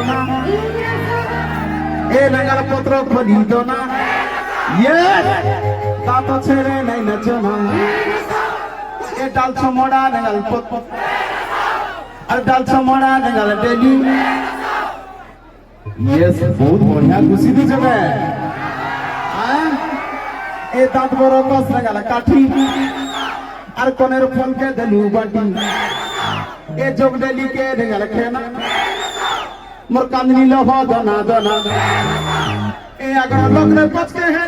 না এ নাগাল পত্র খরিদ না দাঁত ছেড়ে নাই নাচ না এ ডাল ছমড়া নাগাল পত্র আর ডাল ছমড়া নাগাল ডেলি ইয়েস বহুত বঢ়িয়া খুশি দিছে বে এ দাঁত বড় কস নাগাল কাঠি আর কোনের ফলকে দেলু বাটি এ যোগ ডেলি কে নাগাল খেনা মোর কান্দনি লহ দনা দনা এ আগর লগরে পচকে হে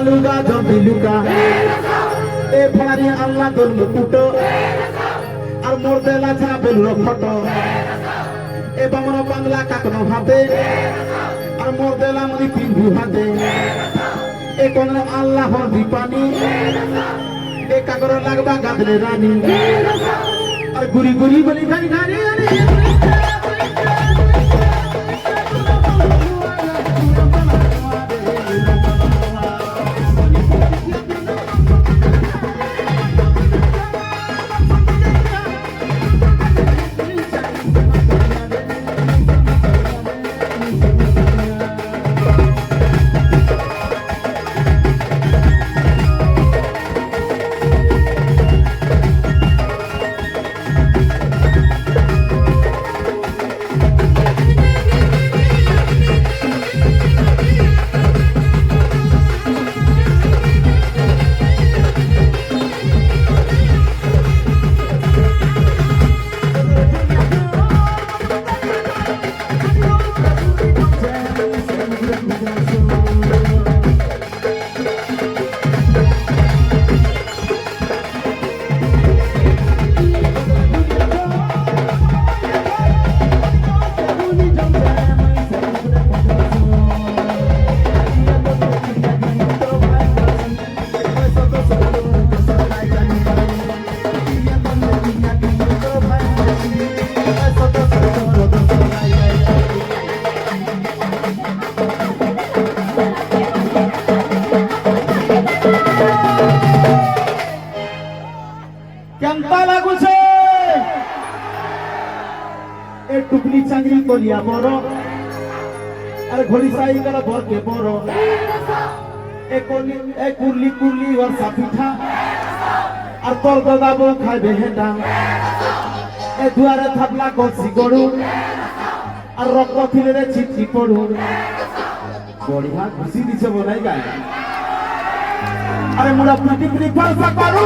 লুগা জবি লুকা এ ফলারি আল্লাহ তোর মুকুট আর মোর দেলা ছাড়া বেলুর ফটো এ বামন বাংলা কাকনো হাতে আর মোর দেলা মনি পিন্ধু হাতে এ কোন আল্লাহ দীপানি এ কাকর লাগবা গাদলে রানী আর গুরি গুরি বলি খাই খাই কেমতা লাগুছে এ টুকলি চাংরি করিয়া বড় আর ঘড়ি সাই গেল বরকে বড় এ কুরলি কুরলি ওর পিঠা আর তোর দাদা বউ খাইবে হেটা এ দুয়ারে থাপলা করছি গরু আর রক্ত ফিরে ছিটছি পড়ু বড়িয়া খুশি দিছে বলাই গায় আরে মুড়া পুটি পুটি ফালসা করু